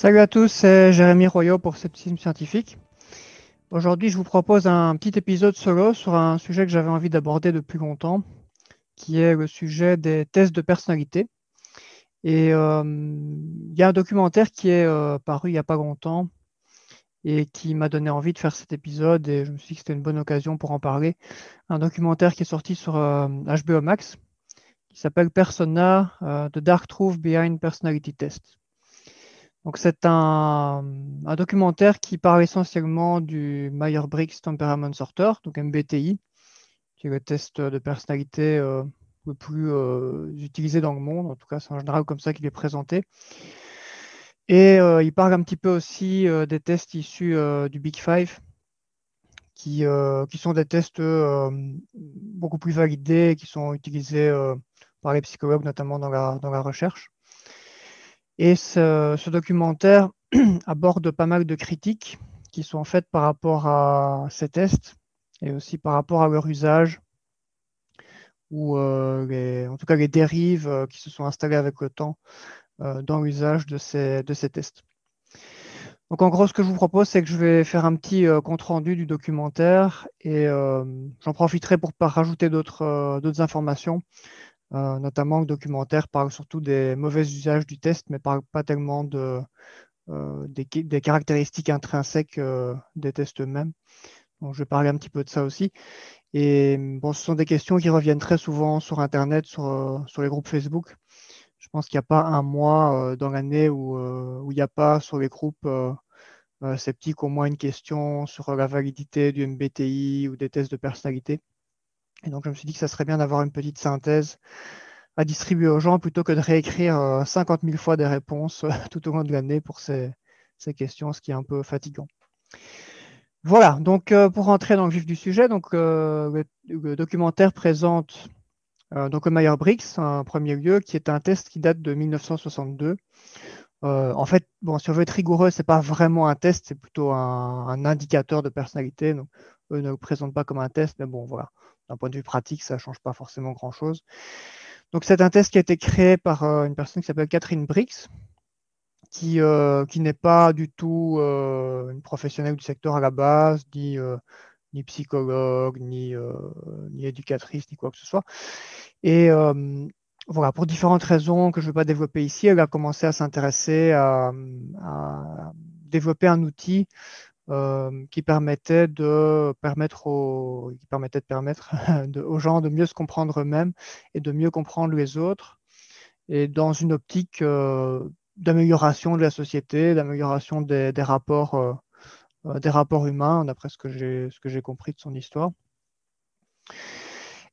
Salut à tous, c'est Jérémy Royot pour Scepticisme Scientifique. Aujourd'hui, je vous propose un petit épisode solo sur un sujet que j'avais envie d'aborder depuis longtemps, qui est le sujet des tests de personnalité. Et il y a un documentaire qui est paru il n'y a pas longtemps et qui m'a donné envie de faire cet épisode et je me suis dit que c'était une bonne occasion pour en parler. Un documentaire qui est sorti sur HBO Max qui s'appelle Persona, The Dark Truth Behind Personality Test. Donc c'est un documentaire qui parle essentiellement du Myers-Briggs Temperament Sorter, donc MBTI, qui est le test de personnalité le plus utilisé dans le monde. En tout cas, c'est en général comme ça qu'il est présenté. Et il parle un petit peu aussi des tests issus du Big Five, qui sont des tests beaucoup plus validés, qui sont utilisés par les psychologues, notamment dans la recherche. Et ce documentaire aborde pas mal de critiques qui sont faites par rapport à ces tests et aussi par rapport à leur usage ou en tout cas les dérives qui se sont installées avec le temps dans l'usage de ces tests. Donc en gros, ce que je vous propose, c'est que je vais faire un petit compte-rendu du documentaire et j'en profiterai pour rajouter d'autres informations. Notamment, le documentaire parle surtout des mauvais usages du test, mais parle pas tellement des caractéristiques intrinsèques des tests eux-mêmes. Donc, je vais parler un petit peu de ça aussi. Et bon, ce sont des questions qui reviennent très souvent sur Internet, sur les groupes Facebook. Je pense qu'il n'y a pas un mois dans l'année où il n'y a pas sur les groupes sceptiques au moins une question sur la validité du MBTI ou des tests de personnalité. Et donc, je me suis dit que ça serait bien d'avoir une petite synthèse à distribuer aux gens plutôt que de réécrire 50 000 fois des réponses tout au long de l'année pour ces questions, ce qui est un peu fatigant. Voilà, donc pour rentrer dans le vif du sujet, donc, le documentaire présente donc le Myers-Briggs en premier lieu, qui est un test qui date de 1962. En fait, bon, si on veut être rigoureux, c'est pas vraiment un test, c'est plutôt un indicateur de personnalité. Donc, eux ne le présentent pas comme un test, mais bon, voilà. D'un point de vue pratique, ça change pas forcément grand-chose. Donc, c'est un test qui a été créé par une personne qui s'appelle Catherine Briggs, qui n'est pas du tout une professionnelle du secteur à la base, ni psychologue, ni éducatrice, ni quoi que ce soit. Et voilà, pour différentes raisons que je ne vais pas développer ici, elle a commencé à s'intéresser à développer un outil qui permettait de permettre aux gens de mieux se comprendre eux-mêmes et de mieux comprendre les autres, et dans une optique d'amélioration de la société, d'amélioration des rapports humains, d'après ce que j'ai compris de son histoire.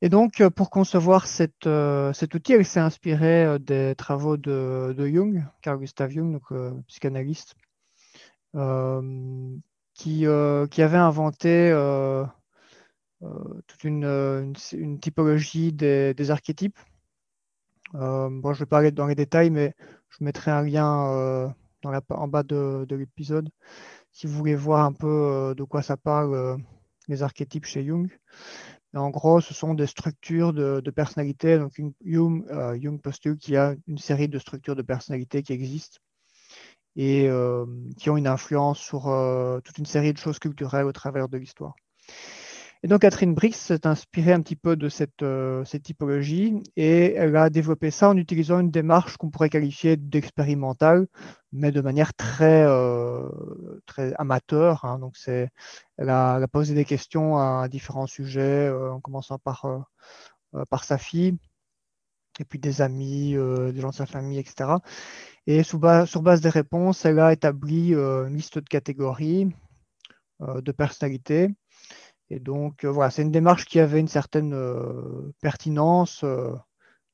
Et donc, pour concevoir cet outil, elle s'est inspirée des travaux de Jung, Carl Gustav Jung, donc psychanalyste, euh, qui avait inventé toute une typologie des archétypes. Bon, je ne vais pas aller dans les détails, mais je mettrai un lien en bas de l'épisode si vous voulez voir un peu de quoi ça parle, les archétypes chez Jung. Et en gros, ce sont des structures de personnalité. Donc, Jung postule qu'il y a une série de structures de personnalité qui existent et qui ont une influence sur toute une série de choses culturelles au travers de l'histoire. Et donc, Catherine Briggs s'est inspirée un petit peu de cette typologie et elle a développé ça en utilisant une démarche qu'on pourrait qualifier d'expérimentale, mais de manière très amateur, hein. Donc, elle a posé des questions à différents sujets, en commençant par sa fille, et puis des amis, des gens de sa famille, etc. Et sur base des réponses, elle a établi une liste de catégories de personnalités. Et donc, voilà, c'est une démarche qui avait une certaine pertinence,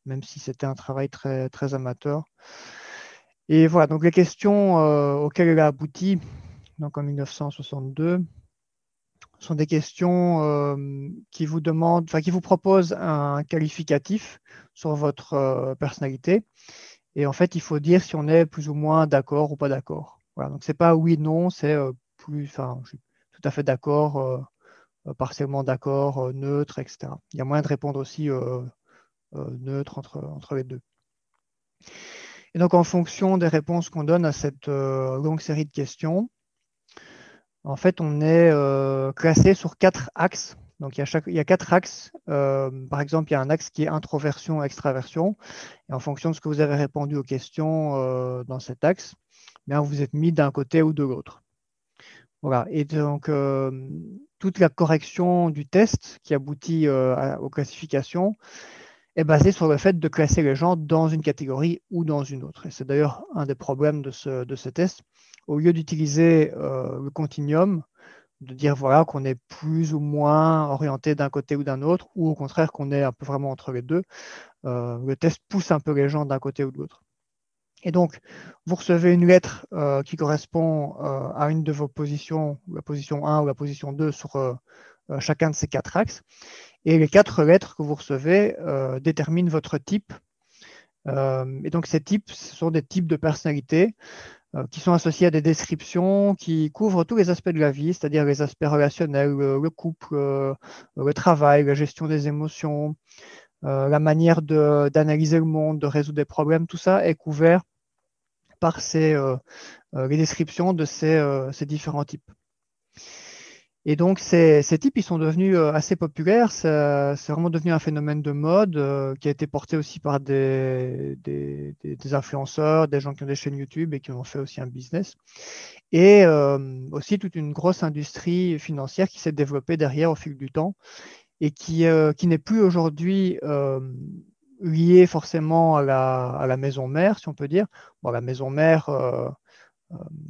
même si c'était un travail très amateur. Et voilà, donc les questions auxquelles elle a abouti donc en 1962 sont des questions qui vous proposent un qualificatif sur votre personnalité. Et en fait, il faut dire si on est plus ou moins d'accord ou pas d'accord. Voilà, donc c'est pas oui, non, c'est enfin, je suis tout à fait d'accord, partiellement d'accord, neutre, etc. Il y a moyen de répondre aussi neutre entre les deux. Et donc, en fonction des réponses qu'on donne à cette longue série de questions, en fait, on est classé sur 4 axes. Donc, il y a 4 axes. Par exemple, il y a un axe qui est introversion, extraversion. Et en fonction de ce que vous avez répondu aux questions dans cet axe, bien, vous êtes mis d'un côté ou de l'autre. Voilà. Et donc, toute la correction du test qui aboutit aux classifications est basée sur le fait de classer les gens dans une catégorie ou dans une autre. Et c'est d'ailleurs un des problèmes de ce test. Au lieu d'utiliser le continuum, de dire voilà qu'on est plus ou moins orienté d'un côté ou d'un autre, ou au contraire qu'on est un peu vraiment entre les deux, le test pousse un peu les gens d'un côté ou de l'autre. Et donc, vous recevez une lettre qui correspond à une de vos positions, la position 1 ou la position 2 sur chacun de ces 4 axes. Et les 4 lettres que vous recevez déterminent votre type. Et donc, ces types, ce sont des types de personnalités qui sont associés à des descriptions qui couvrent tous les aspects de la vie, c'est-à-dire les aspects relationnels, le couple, le travail, la gestion des émotions, la manière d'analyser le monde, de résoudre des problèmes. Tout ça est couvert par les descriptions de ces différents types. Et donc, ces types, ils sont devenus assez populaires. C'est vraiment devenu un phénomène de mode qui a été porté aussi par des influenceurs, des gens qui ont des chaînes YouTube et qui ont fait aussi un business. Et aussi toute une grosse industrie financière qui s'est développée derrière au fil du temps et qui n'est plus aujourd'hui liée forcément à la maison mère, si on peut dire. Bon, la maison mère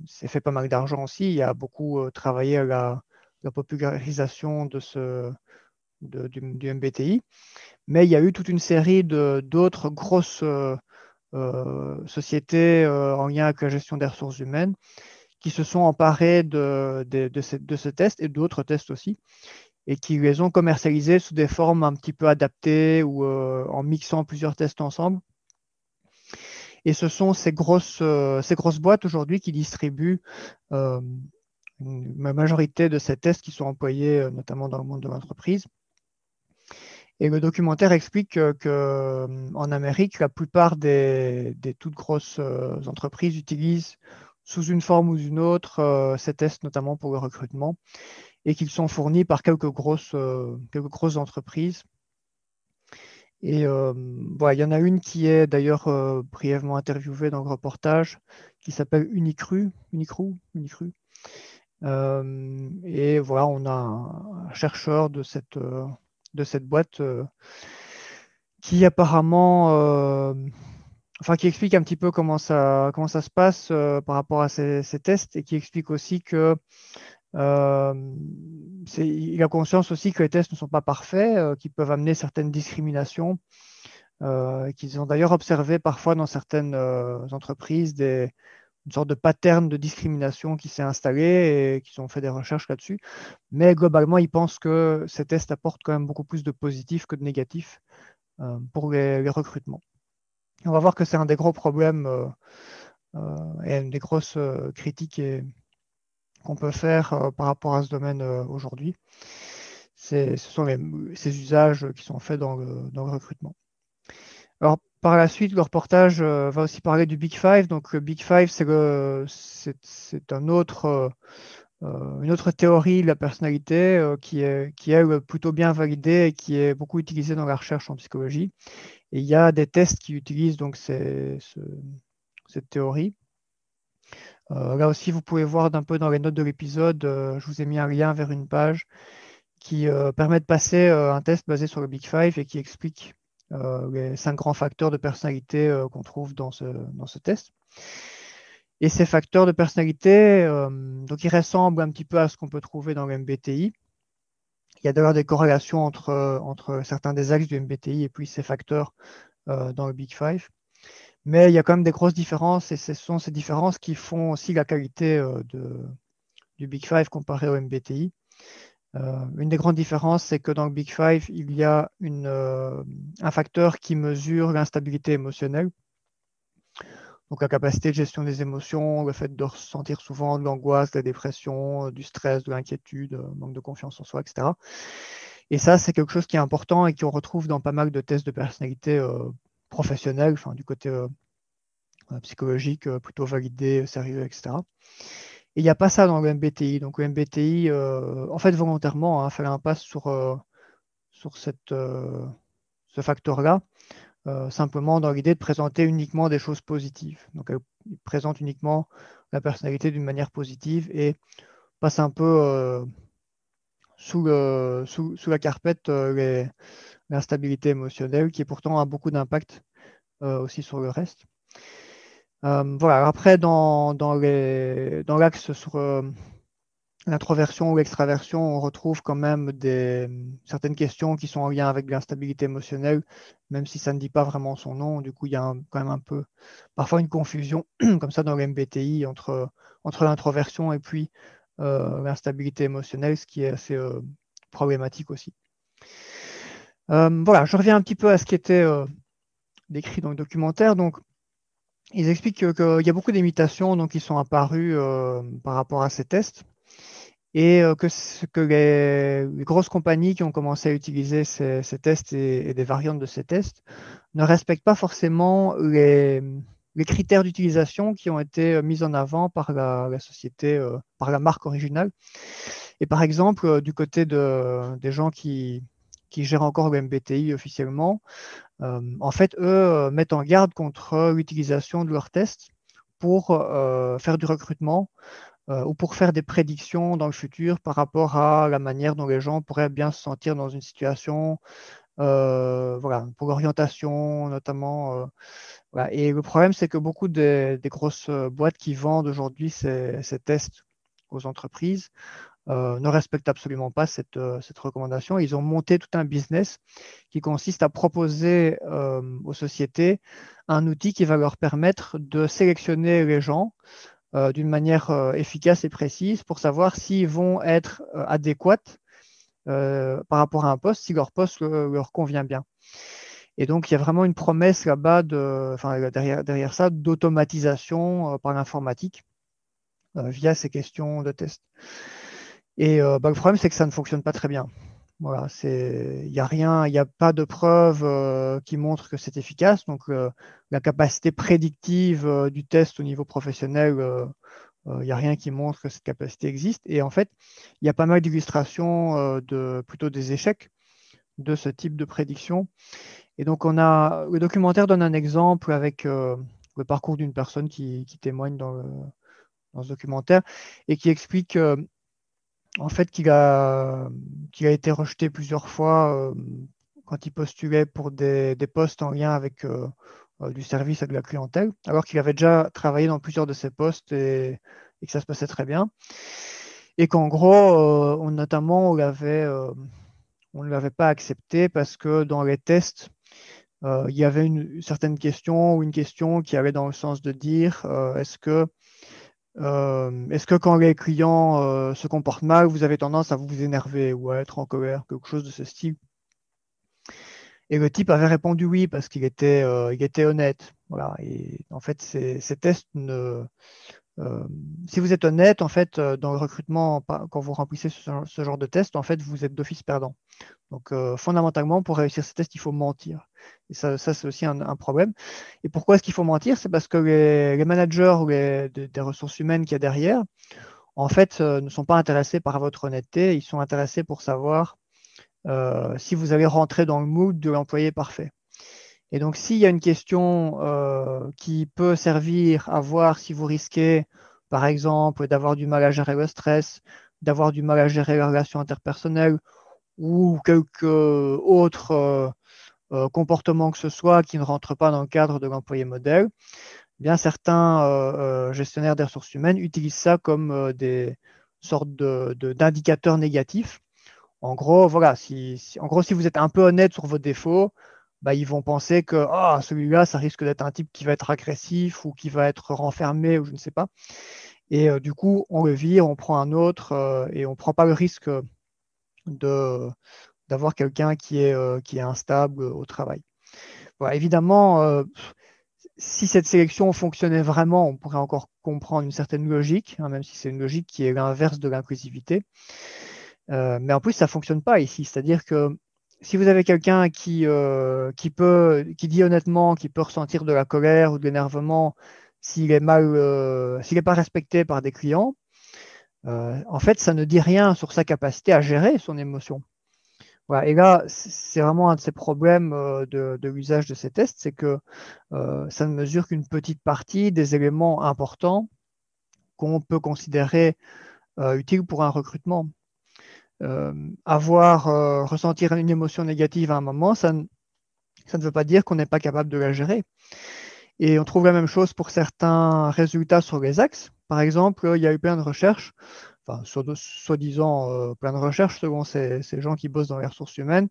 s'est fait pas mal d'argent aussi. Il y a beaucoup travaillé à la popularisation du MBTI. Mais il y a eu toute une série d'autres grosses sociétés en lien avec la gestion des ressources humaines qui se sont emparées de ce test et d'autres tests aussi, et qui les ont commercialisés sous des formes un petit peu adaptées ou en mixant plusieurs tests ensemble. Et ce sont ces grosses boîtes aujourd'hui qui distribuent la majorité de ces tests qui sont employés notamment dans le monde de l'entreprise. Et le documentaire explique qu'en Amérique, la plupart des toutes grosses entreprises utilisent sous une forme ou une autre ces tests, notamment pour le recrutement, et qu'ils sont fournis par quelques grosses entreprises. Et voilà, il y en a une qui est d'ailleurs brièvement interviewée dans le reportage, qui s'appelle Unicru. Et voilà, on a un chercheur de cette boîte qui apparemment, qui explique un petit peu comment ça se passe par rapport à ces tests et qui explique aussi que il a conscience aussi que les tests ne sont pas parfaits, qu'ils peuvent amener certaines discriminations, qu'ils ont d'ailleurs observé parfois dans certaines entreprises une sorte de pattern de discrimination qui s'est installé et qu'ils ont fait des recherches là-dessus. Mais globalement, ils pensent que ces tests apportent quand même beaucoup plus de positifs que de négatifs pour les recrutements. On va voir que c'est un des gros problèmes et une des grosses critiques qu'on peut faire par rapport à ce domaine aujourd'hui. Ce sont ces usages qui sont faits dans le recrutement. Alors, par la suite, le reportage va aussi parler du Big Five. Donc, le Big Five, c'est une autre théorie de la personnalité qui est plutôt bien validée et qui est beaucoup utilisée dans la recherche en psychologie. Et il y a des tests qui utilisent donc cette théorie. Là aussi, vous pouvez voir d'un peu dans les notes de l'épisode, je vous ai mis un lien vers une page qui permet de passer un test basé sur le Big Five et qui explique les 5 grands facteurs de personnalité qu'on trouve dans ce test. Et ces facteurs de personnalité, donc ils ressemblent un petit peu à ce qu'on peut trouver dans le MBTI. Il y a d'ailleurs des corrélations entre certains des axes du MBTI et puis ces facteurs dans le Big Five. Mais il y a quand même des grosses différences et ce sont ces différences qui font aussi la qualité du Big Five comparé au MBTI. Une des grandes différences, c'est que dans le Big Five, il y a un facteur qui mesure l'instabilité émotionnelle. Donc la capacité de gestion des émotions, le fait de ressentir souvent de l'angoisse, de la dépression, du stress, de l'inquiétude, manque de confiance en soi, etc. Et ça, c'est quelque chose qui est important et qu'on retrouve dans pas mal de tests de personnalité professionnelle, du côté psychologique, plutôt validé, sérieux, etc. Et il n'y a pas ça dans le MBTI. Donc le MBTI, en fait, volontairement, fait l'impasse sur ce facteur-là, simplement dans l'idée de présenter uniquement des choses positives. Donc il présente uniquement la personnalité d'une manière positive et passe un peu sous la carpette l'instabilité émotionnelle qui pourtant a beaucoup d'impact aussi sur le reste. Voilà. Après, dans l'axe sur l'introversion ou l'extraversion, on retrouve quand même certaines questions qui sont en lien avec l'instabilité émotionnelle, même si ça ne dit pas vraiment son nom. Du coup, il y a quand même un peu, parfois une confusion comme ça dans le MBTI entre l'introversion et puis l'instabilité émotionnelle, ce qui est assez problématique aussi. Voilà, je reviens un petit peu à ce qui était décrit dans le documentaire. Donc, ils expliquent qu'il y a beaucoup d'imitations qui sont apparues par rapport à ces tests et que les grosses compagnies qui ont commencé à utiliser ces tests et des variantes de ces tests ne respectent pas forcément les critères d'utilisation qui ont été mis en avant par la société, par la marque originale. Et par exemple, du côté des gens qui gèrent encore le MBTI officiellement, en fait, eux mettent en garde contre l'utilisation de leurs tests pour faire du recrutement ou pour faire des prédictions dans le futur par rapport à la manière dont les gens pourraient bien se sentir dans une situation, voilà, pour l'orientation notamment. Voilà. Et le problème, c'est que beaucoup des grosses boîtes qui vendent aujourd'hui ces tests aux entreprises ne respectent absolument pas cette recommandation. Ils ont monté tout un business qui consiste à proposer aux sociétés un outil qui va leur permettre de sélectionner les gens d'une manière efficace et précise pour savoir s'ils vont être adéquats par rapport à un poste, si leur poste leur convient bien. Et donc, il y a vraiment une promesse là-bas, derrière ça, d'automatisation par l'informatique via ces questions de test. Et le problème, c'est que ça ne fonctionne pas très bien. Voilà, il n'y a rien, il n'y a pas de preuve qui montre que c'est efficace. Donc, la capacité prédictive du test au niveau professionnel, il n'y a rien qui montre que cette capacité existe. Et en fait, il y a pas mal d'illustrations plutôt des échecs de ce type de prédiction. Et donc, le documentaire donne un exemple avec le parcours d'une personne qui témoigne dans ce documentaire et qui explique en fait qu'il a été rejeté plusieurs fois quand il postulait pour des postes en lien avec du service à de la clientèle, alors qu'il avait déjà travaillé dans plusieurs de ces postes et que ça se passait très bien. Et qu'en gros, notamment, on ne l'avait pas accepté parce que dans les tests, il y avait une certaine question ou une question qui allait dans le sens de dire est-ce que quand les clients se comportent mal, vous avez tendance à vous énerver ou à être en colère, quelque chose de ce style? Et le type avait répondu oui parce qu'il était honnête. Voilà. Et en fait, ces tests si vous êtes honnête, en fait, dans le recrutement, quand vous remplissez ce genre de test, en fait, vous êtes d'office perdant. Donc, fondamentalement, pour réussir ces tests, il faut mentir. Et ça c'est aussi un problème. Et pourquoi est-ce qu'il faut mentir? C'est parce que les managers ou des ressources humaines qu'il y a derrière, en fait, ne sont pas intéressés par votre honnêteté. Ils sont intéressés pour savoir si vous allez rentrer dans le mood de l'employé parfait. Et donc, s'il y a une question qui peut servir à voir si vous risquez, par exemple, d'avoir du mal à gérer le stress, d'avoir du mal à gérer les relations interpersonnelles ou quelques autres comportements que ce soit qui ne rentrent pas dans le cadre de l'employé modèle, eh bien certains gestionnaires des ressources humaines utilisent ça comme des sortes d'indicateurs négatifs. En gros, voilà, en gros, si vous êtes un peu honnête sur vos défauts, bah, ils vont penser que celui-là, ça risque d'être un type qui va être agressif ou qui va être renfermé ou je ne sais pas. Et du coup, on le vire, on prend un autre et on ne prend pas le risque d'avoir quelqu'un qui est instable au travail. Voilà, évidemment, si cette sélection fonctionnait vraiment, on pourrait encore comprendre une certaine logique, hein, même si c'est une logique qui est l'inverse de l'inclusivité. Mais en plus, ça ne fonctionne pas ici. C'est-à-dire que si vous avez quelqu'un qui dit honnêtement qu'il peut ressentir de la colère ou de l'énervement s'il n'est pas respecté par des clients, en fait, ça ne dit rien sur sa capacité à gérer son émotion. Voilà. Et là, c'est vraiment un de ces problèmes de l'usage de ces tests, c'est que ça ne mesure qu'une petite partie des éléments importants qu'on peut considérer utiles pour un recrutement. Ressentir une émotion négative à un moment, ça ne veut pas dire qu'on n'est pas capable de la gérer. Et on trouve la même chose pour certains résultats sur les axes. Par exemple, il y a eu plein de recherches, enfin, soi-disant plein de recherches selon ces gens qui bossent dans les ressources humaines,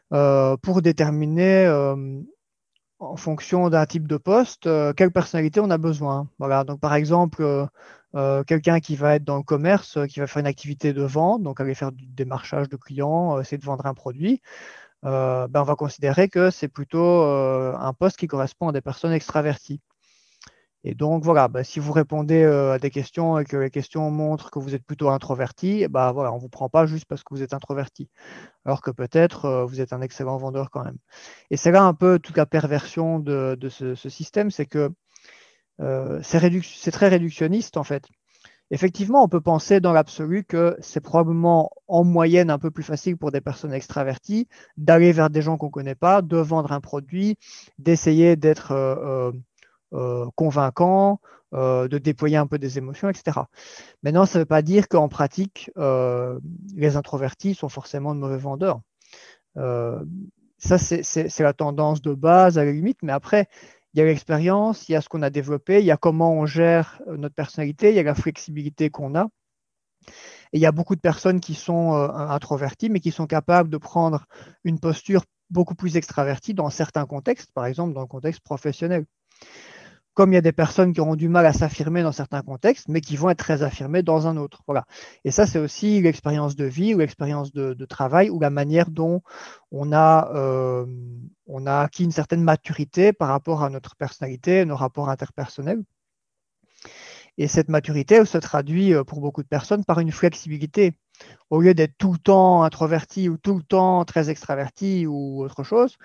pour déterminer en fonction d'un type de poste, quelle personnalité on a besoin. Voilà. Donc, par exemple, quelqu'un qui va être dans le commerce, qui va faire une activité de vente, donc aller faire du démarchage de clients, essayer de vendre un produit, on va considérer que c'est plutôt un poste qui correspond à des personnes extraverties. Et donc, voilà, si vous répondez à des questions et que les questions montrent que vous êtes plutôt introverti, voilà, on ne vous prend pas juste parce que vous êtes introverti, alors que peut-être vous êtes un excellent vendeur quand même. Et c'est là un peu toute la perversion de ce système, c'est que c'est très réductionniste en fait. Effectivement, on peut penser dans l'absolu que c'est probablement en moyenne un peu plus facile pour des personnes extraverties d'aller vers des gens qu'on ne connaît pas, de vendre un produit, d'essayer d'être convaincant, de déployer un peu des émotions, etc. Maintenant, ça ne veut pas dire qu'en pratique, les introvertis sont forcément de mauvais vendeurs. Euh, Ça, c'est la tendance de base à la limite, mais après, il y a l'expérience, il y a ce qu'on a développé, il y a comment on gère notre personnalité, il y a la flexibilité qu'on a. Et il y a beaucoup de personnes qui sont introverties, mais qui sont capables de prendre une posture beaucoup plus extravertie dans certains contextes, par exemple dans le contexte professionnel. Comme il y a des personnes qui auront du mal à s'affirmer dans certains contextes, mais qui vont être très affirmées dans un autre. Voilà. Et ça, c'est aussi l'expérience de vie ou l'expérience de travail ou la manière dont on a acquis une certaine maturité par rapport à notre personnalité, nos rapports interpersonnels. Et cette maturité, elle se traduit pour beaucoup de personnes par une flexibilité. Au lieu d'être tout le temps introverti ou tout le temps très extraverti ou autre chose,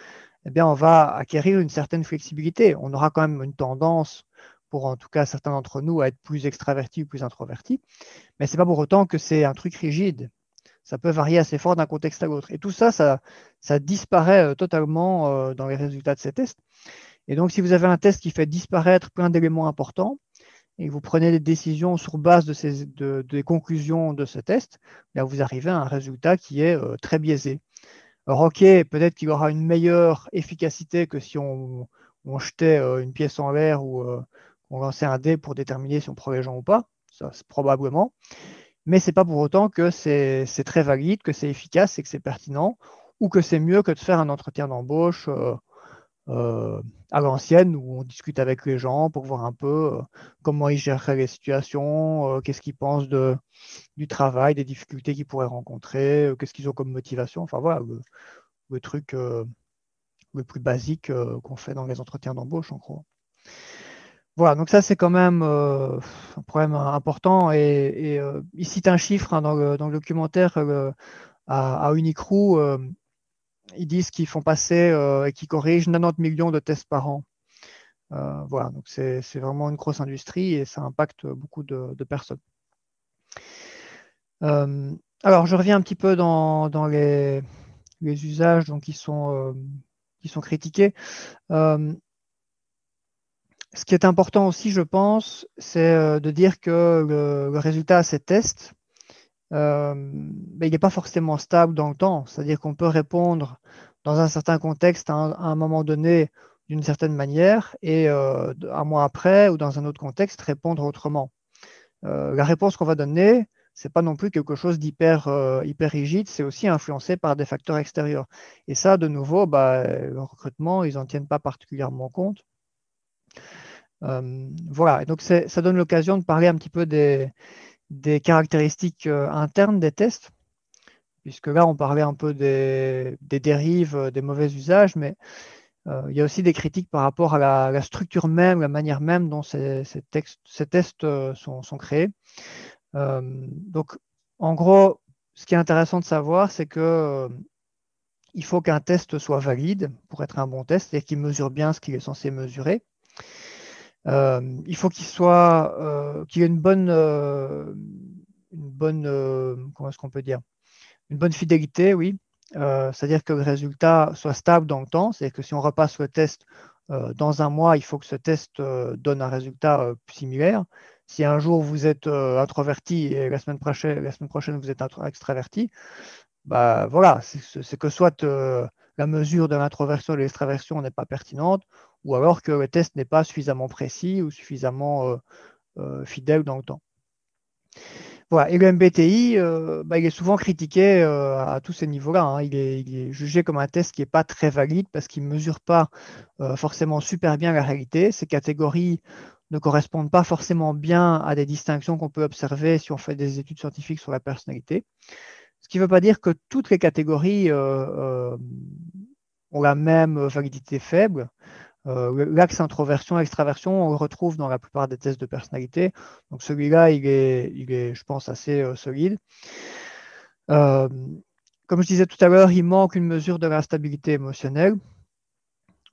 eh bien, on va acquérir une certaine flexibilité. On aura quand même une tendance, pour en tout cas certains d'entre nous, à être plus extravertis ou plus introvertis, mais ce n'est pas pour autant que c'est un truc rigide. Ça peut varier assez fort d'un contexte à l'autre. Et tout ça, ça disparaît totalement dans les résultats de ces tests. Et donc, si vous avez un test qui fait disparaître plein d'éléments importants, et que vous prenez des décisions sur base des conclusions de ce test, là, vous arrivez à un résultat qui est très biaisé. Alors, ok, peut-être qu'il aura une meilleure efficacité que si on jetait une pièce en l'air ou on lançait un dé pour déterminer si on prend les gens ou pas, ça, c'est probablement, mais c'est pas pour autant que c'est très valide, que c'est efficace et que c'est pertinent, ou que c'est mieux que de faire un entretien d'embauche euh, à l'ancienne où on discute avec les gens pour voir un peu comment ils gèrent les situations, qu'est-ce qu'ils pensent du travail, des difficultés qu'ils pourraient rencontrer, qu'est-ce qu'ils ont comme motivation. Enfin voilà, le truc le plus basique qu'on fait dans les entretiens d'embauche en gros. Voilà, donc ça c'est quand même un problème important et il cite un chiffre hein, dans le documentaire à Unicru, ils disent qu'ils font passer et qu'ils corrigent 90 millions de tests par an. Voilà, donc c'est vraiment une grosse industrie et ça impacte beaucoup de personnes. Euh, alors, je reviens un petit peu dans les usages donc, qui sont critiqués. Euh, Ce qui est important aussi, je pense, c'est de dire que le résultat à ces tests, il n'est pas forcément stable dans le temps. C'est-à-dire qu'on peut répondre dans un certain contexte à un moment donné d'une certaine manière et un mois après ou dans un autre contexte répondre autrement. La réponse qu'on va donner, c'est pas non plus quelque chose hyper rigide, c'est aussi influencé par des facteurs extérieurs. Et ça, de nouveau, le recrutement, ils n'en tiennent pas particulièrement compte. Voilà, et donc ça donne l'occasion de parler un petit peu des caractéristiques internes des tests, puisque là, on parlait un peu des dérives, des mauvais usages, mais il y a aussi des critiques par rapport à la structure même, la manière même dont ces tests sont créés. Donc, en gros, ce qui est intéressant de savoir, c'est que il faut qu'un test soit valide pour être un bon test, c'est-à-dire qu'il mesure bien ce qu'il est censé mesurer. Il faut qu'il ait comment est-ce qu'on peut dire? Une bonne fidélité, oui. C'est-à-dire que le résultat soit stable dans le temps. C'est-à-dire que si on repasse le test dans un mois, il faut que ce test donne un résultat similaire. Si un jour vous êtes introverti et la semaine prochaine vous êtes extraverti, bah voilà, c'est que soit la mesure de l'introversion et de l'extraversion n'est pas pertinente, ou alors que le test n'est pas suffisamment précis ou suffisamment fidèle dans le temps. Voilà. Et le MBTI, bah, il est souvent critiqué à tous ces niveaux-là, hein. Il est jugé comme un test qui n'est pas très valide parce qu'il ne mesure pas forcément super bien la réalité. Ces catégories ne correspondent pas forcément bien à des distinctions qu'on peut observer si on fait des études scientifiques sur la personnalité. Ce qui ne veut pas dire que toutes les catégories ont la même validité faible. L'axe introversion-extraversion, on le retrouve dans la plupart des tests de personnalité. Donc celui-là, il est, je pense, assez solide. Comme je disais tout à l'heure, il manque une mesure de la stabilité émotionnelle.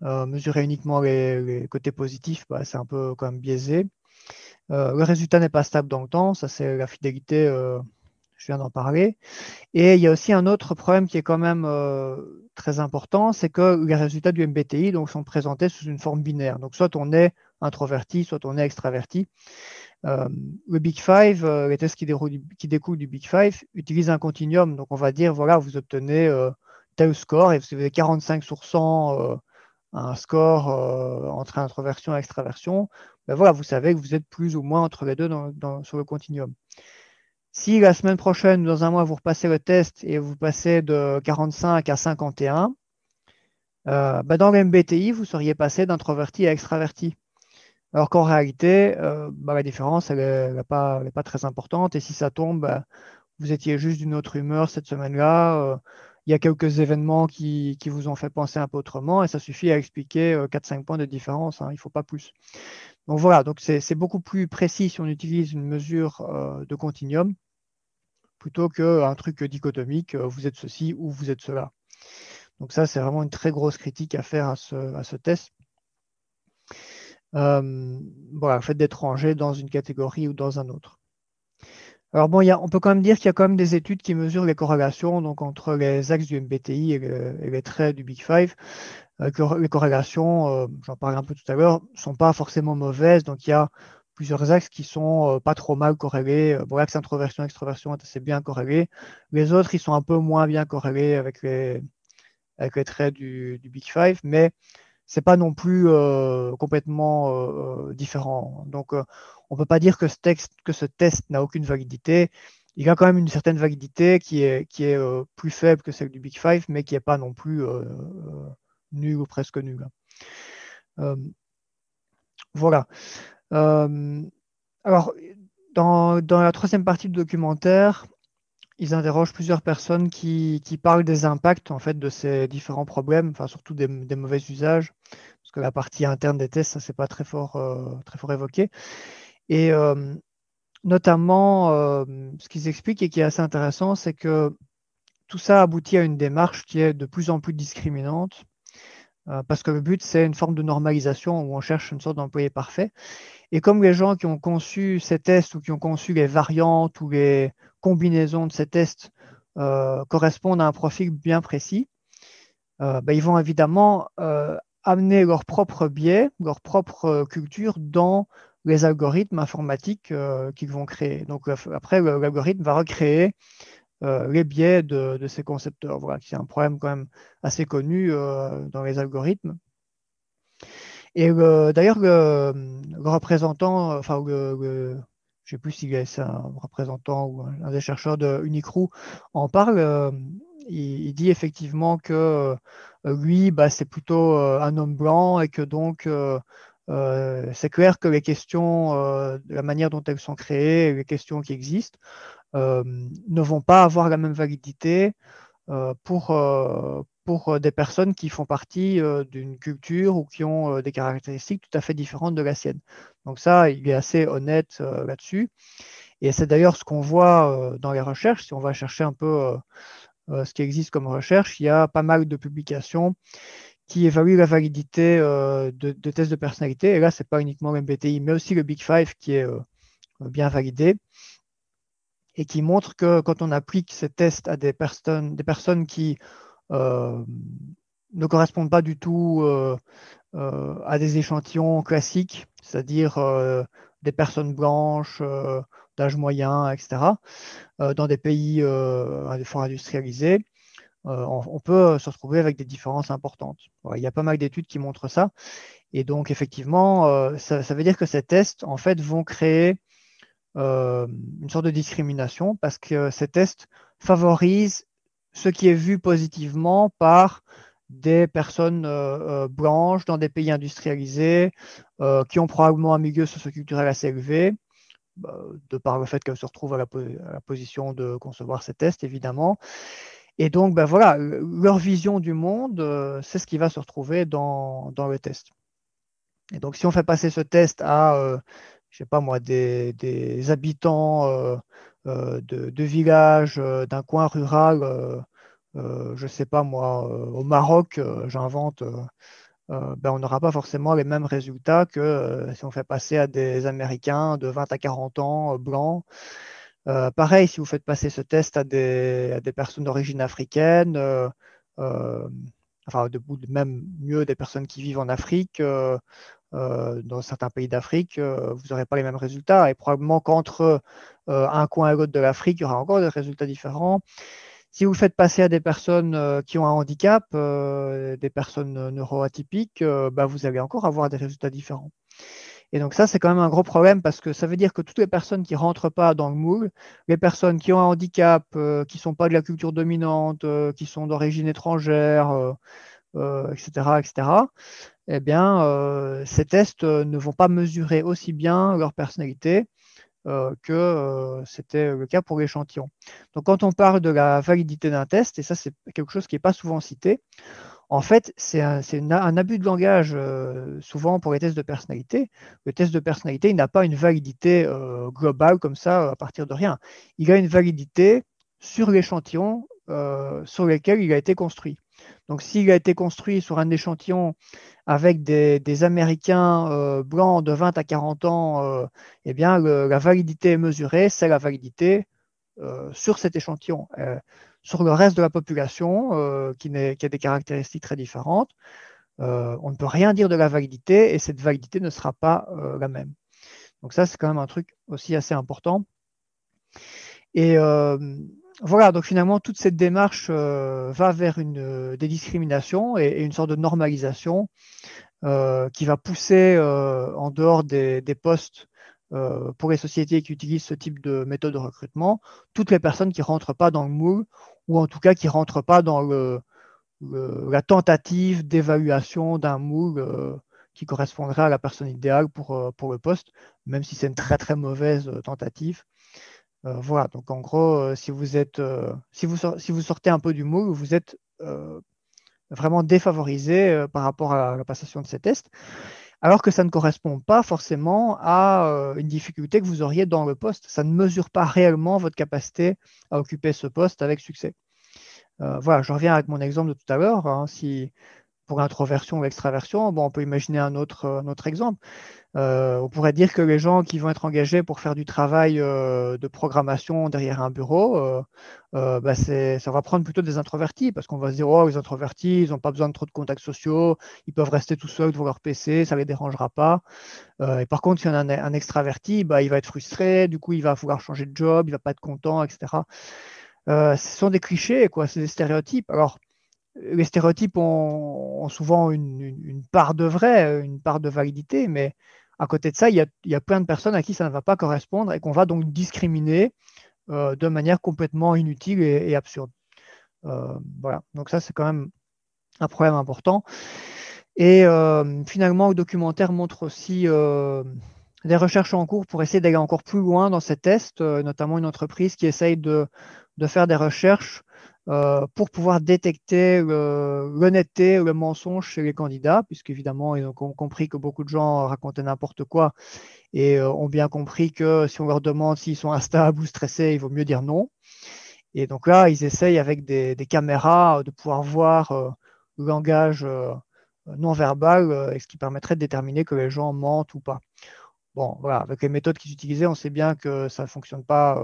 Mesurer uniquement les côtés positifs, bah, c'est un peu quand même biaisé. Le résultat n'est pas stable dans le temps, ça c'est la fidélité, je viens d'en parler. Et il y a aussi un autre problème qui est quand même très important, c'est que les résultats du MBTI donc, sont présentés sous une forme binaire. Donc soit on est introverti, soit on est extraverti. Le Big Five, les tests qui découlent du Big Five, utilisent un continuum. Donc on va dire, voilà, vous obtenez tel score et vous avez 45 sur 100 un score entre introversion et extraversion. Ben voilà, vous savez que vous êtes plus ou moins entre les deux sur le continuum. Si la semaine prochaine, dans un mois, vous repassez le test et vous passez de 45 à 51, ben dans le MBTI, vous seriez passé d'introverti à extraverti. Alors qu'en réalité, ben la différence, elle n'est pas très importante. Et si ça tombe, ben, vous étiez juste d'une autre humeur cette semaine-là. Il y a quelques événements qui vous ont fait penser un peu autrement et ça suffit à expliquer 4-5 points de différence, hein, il ne faut pas plus. Donc voilà, donc c'est beaucoup plus précis si on utilise une mesure de continuum plutôt qu'un truc dichotomique, vous êtes ceci ou vous êtes cela. Donc ça, c'est vraiment une très grosse critique à faire à ce test. Voilà, le fait d'être rangé dans une catégorie ou dans un autre. Alors bon, on peut quand même dire qu'il y a quand même des études qui mesurent les corrélations donc, entre les axes du MBTI et les traits du Big Five. Les corrélations, j'en parlais un peu tout à l'heure, ne sont pas forcément mauvaises. Donc il y a plusieurs axes qui sont pas trop mal corrélés. Bon, l'axe introversion, extroversion est assez bien corrélé. Les autres, ils sont un peu moins bien corrélés avec les traits du Big Five, mais c'est pas non plus complètement différent. Donc, on peut pas dire que ce test n'a aucune validité. Il a quand même une certaine validité qui est plus faible que celle du Big Five, mais qui n'est pas non plus nulle ou presque nulle. Voilà. Alors, dans la troisième partie du documentaire, ils interrogent plusieurs personnes qui parlent des impacts en fait de ces différents problèmes, enfin surtout des mauvais usages, parce que la partie interne des tests, ça c'est pas très fort évoqué. Et notamment, ce qu'ils expliquent et qui est assez intéressant, c'est que tout ça aboutit à une démarche qui est de plus en plus discriminante, parce que le but c'est une forme de normalisation où on cherche une sorte d'employé parfait. Et comme les gens qui ont conçu ces tests ou qui ont conçu les variantes ou les combinaisons de ces tests correspondent à un profil bien précis, ben, ils vont évidemment amener leur propre biais, leur propre culture dans les algorithmes informatiques qu'ils vont créer. Donc après, l'algorithme va recréer les biais de ces concepteurs. Voilà, c'est un problème quand même assez connu dans les algorithmes. Et d'ailleurs, le représentant, enfin, je ne sais plus s'il est un représentant ou un des chercheurs de Unicru en parle. Il dit effectivement que lui, bah, c'est plutôt un homme blanc et que donc c'est clair que les questions, de la manière dont elles sont créées, les questions qui existent, ne vont pas avoir la même validité pour des personnes qui font partie d'une culture ou qui ont des caractéristiques tout à fait différentes de la sienne. Donc ça, il est assez honnête là-dessus. Et c'est d'ailleurs ce qu'on voit dans les recherches. Si on va chercher un peu ce qui existe comme recherche, il y a pas mal de publications qui évaluent la validité de tests de personnalité. Et là, ce n'est pas uniquement le MBTI, mais aussi le Big Five qui est bien validé et qui montre que quand on applique ces tests à des personnes qui ne correspondent pas du tout à des échantillons classiques, c'est-à-dire des personnes blanches, d'âge moyen, etc., dans des pays fort industrialisés, on peut se retrouver avec des différences importantes. Il y a pas mal d'études qui montrent ça. Et donc, effectivement, ça veut dire que ces tests, en fait, vont créer une sorte de discrimination parce que ces tests favorisent ce qui est vu positivement par des personnes blanches dans des pays industrialisés qui ont probablement un milieu socioculturel assez élevé, de par le fait qu'elles se retrouvent à la position de concevoir ces tests, évidemment. Et donc, ben voilà, leur vision du monde, c'est ce qui va se retrouver dans le test. Et donc, si on fait passer ce test à, je sais pas moi, des habitants de villages d'un coin rural, je sais pas moi, au Maroc, j'invente, ben, on n'aura pas forcément les mêmes résultats que si on fait passer à des Américains de 20 à 40 ans, blancs. Pareil, si vous faites passer ce test à des personnes d'origine africaine, euh, enfin, même mieux des personnes qui vivent en Afrique, dans certains pays d'Afrique, vous n'aurez pas les mêmes résultats. Et probablement qu'entre un coin et l'autre de l'Afrique, il y aura encore des résultats différents. Si vous le faites passer à des personnes qui ont un handicap, des personnes neuroatypiques, bah, vous allez encore avoir des résultats différents. Et donc ça, c'est quand même un gros problème parce que ça veut dire que toutes les personnes qui ne rentrent pas dans le moule, les personnes qui ont un handicap, qui ne sont pas de la culture dominante, qui sont d'origine étrangère, etc., etc., eh bien, ces tests ne vont pas mesurer aussi bien leur personnalité que c'était le cas pour l'échantillon. Donc, quand on parle de la validité d'un test, et ça, c'est quelque chose qui n'est pas souvent cité, en fait, c'est un abus de langage souvent pour les tests de personnalité. Le test de personnalité, il n'a pas une validité globale comme ça à partir de rien. Il a une validité sur l'échantillon sur lequel il a été construit. Donc, s'il a été construit sur un échantillon avec des Américains blancs de 20 à 40 ans, eh bien, la validité mesurée, c'est la validité sur cet échantillon. Sur le reste de la population, qui a des caractéristiques très différentes, on ne peut rien dire de la validité et cette validité ne sera pas la même. Donc ça, c'est quand même un truc aussi assez important. Et voilà, donc finalement, toute cette démarche va vers des discriminations et une sorte de normalisation qui va pousser en dehors des postes pour les sociétés qui utilisent ce type de méthode de recrutement, toutes les personnes qui ne rentrent pas dans le moule ou en tout cas qui ne rentrent pas dans la tentative d'évaluation d'un moule qui correspondrait à la personne idéale pour le poste, même si c'est une très très mauvaise tentative. Voilà, donc en gros, si vous sortez un peu du moule, vous êtes vraiment défavorisé par rapport à la passation de ces tests, alors que ça ne correspond pas forcément à une difficulté que vous auriez dans le poste. Ça ne mesure pas réellement votre capacité à occuper ce poste avec succès. Voilà, je reviens avec mon exemple de tout à l'heure. Hein, si pour l'introversion ou l'extraversion, bon, on peut imaginer un autre exemple. On pourrait dire que les gens qui vont être engagés pour faire du travail de programmation derrière un bureau, bah ça va prendre plutôt des introvertis parce qu'on va se dire, oh, les introvertis, ils n'ont pas besoin de trop de contacts sociaux, ils peuvent rester tout seuls devant leur PC, ça ne les dérangera pas. Et par contre, si on a un extraverti, bah, il va être frustré, du coup, il va vouloir changer de job, il ne va pas être content, etc. Ce sont des clichés, quoi, c'est des stéréotypes. Alors, les stéréotypes ont souvent une part de vrai, une part de validité, mais à côté de ça, il y a plein de personnes à qui ça ne va pas correspondre et qu'on va donc discriminer de manière complètement inutile et absurde. Voilà, donc ça, c'est quand même un problème important. Et finalement, le documentaire montre aussi des recherches en cours pour essayer d'aller encore plus loin dans ces tests, notamment une entreprise qui essaye de faire des recherches pour pouvoir détecter l'honnêteté ou le mensonge chez les candidats, puisqu'évidemment, ils ont compris que beaucoup de gens racontaient n'importe quoi et ont bien compris que si on leur demande s'ils sont instables ou stressés, il vaut mieux dire non. Et donc là, ils essayent avec des caméras de pouvoir voir le langage non verbal, et ce qui permettrait de déterminer que les gens mentent ou pas. Bon, voilà, avec les méthodes qu'ils utilisaient, on sait bien que ça ne fonctionne pas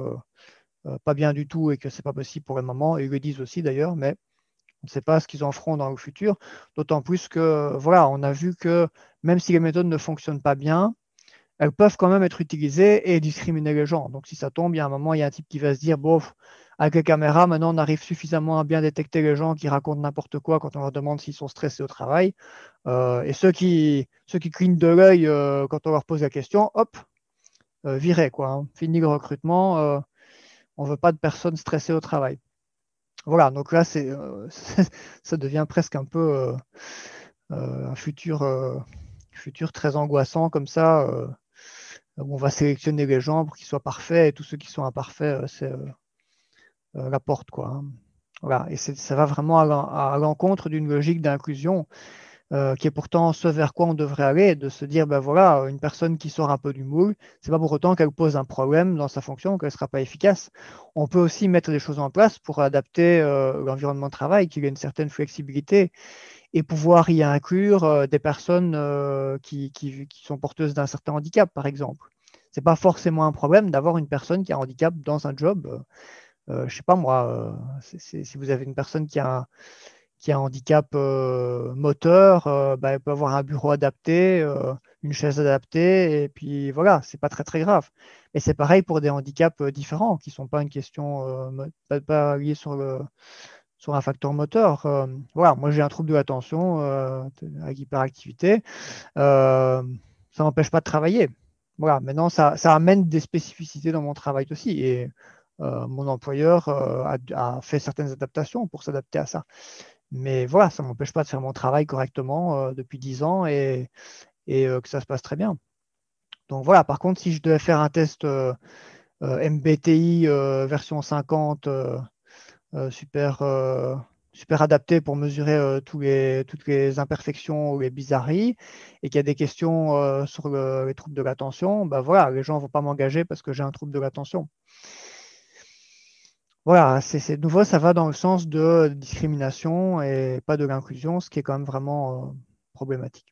bien du tout et que c'est pas possible pour le moment. Et ils le disent aussi d'ailleurs, mais on ne sait pas ce qu'ils en feront dans le futur. D'autant plus que, voilà, on a vu que même si les méthodes ne fonctionnent pas bien, elles peuvent quand même être utilisées et discriminer les gens. Donc si ça tombe, il y a un moment, il y a un type qui va se dire, bon, avec les caméras, maintenant on arrive suffisamment à bien détecter les gens qui racontent n'importe quoi quand on leur demande s'ils sont stressés au travail. Et ceux qui clignent de l'œil quand on leur pose la question, hop, viré, quoi. Hein. Fini le recrutement, on ne veut pas de personnes stressées au travail. Voilà, donc là, ça devient presque un peu un futur très angoissant comme ça, où on va sélectionner les gens pour qu'ils soient parfaits et tous ceux qui sont imparfaits, c'est la porte, quoi. Hein. Voilà, et ça va vraiment à l'encontre d'une logique d'inclusion qui est pourtant ce vers quoi on devrait aller, de se dire, ben voilà, une personne qui sort un peu du moule, c'est pas pour autant qu'elle pose un problème dans sa fonction, qu'elle ne sera pas efficace. On peut aussi mettre des choses en place pour adapter l'environnement de travail, qu'il ait une certaine flexibilité et pouvoir y inclure des personnes qui sont porteuses d'un certain handicap, par exemple. C'est pas forcément un problème d'avoir une personne qui a un handicap dans un job. Je sais pas moi, si vous avez une personne qui a un handicap moteur, bah, elle peut avoir un bureau adapté, une chaise adaptée, et puis voilà, c'est pas très très grave. Et c'est pareil pour des handicaps différents, qui sont pas une question, pas liés sur un facteur moteur. Voilà, moi j'ai un trouble de l'attention avec hyperactivité, euh, ça n'empêche pas de travailler. Voilà, maintenant ça amène des spécificités dans mon travail aussi, et mon employeur a fait certaines adaptations pour s'adapter à ça. Mais voilà, ça ne m'empêche pas de faire mon travail correctement depuis 10 ans et que ça se passe très bien. Donc voilà, par contre, si je devais faire un test MBTI version 50 super, super adapté pour mesurer toutes les imperfections ou les bizarreries et qu'il y a des questions sur les troubles de l'attention, ben voilà, les gens ne vont pas m'engager parce que j'ai un trouble de l'attention. Voilà, c'est nouveau, ça va dans le sens de discrimination et pas de l'inclusion, ce qui est quand même vraiment problématique.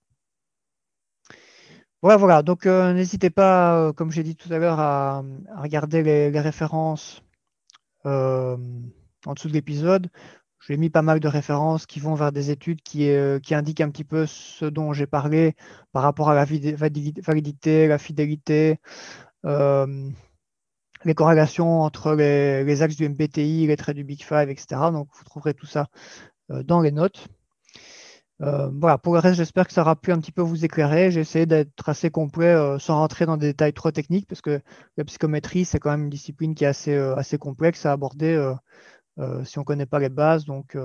Voilà, voilà. Donc n'hésitez pas, comme j'ai dit tout à l'heure, à regarder les références euh, en dessous de l'épisode. J'ai mis pas mal de références qui vont vers des études qui indiquent un petit peu ce dont j'ai parlé par rapport à la validité, la fidélité, euh, les corrélations entre les axes du MBTI, les traits du Big Five, etc. Donc vous trouverez tout ça dans les notes. Voilà, pour le reste, j'espère que ça aura pu un petit peu vous éclairer. J'ai essayé d'être assez complet sans rentrer dans des détails trop techniques parce que la psychométrie, c'est quand même une discipline qui est assez complexe à aborder si on ne connaît pas les bases. Donc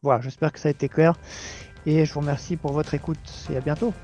voilà, j'espère que ça a été clair et je vous remercie pour votre écoute et à bientôt.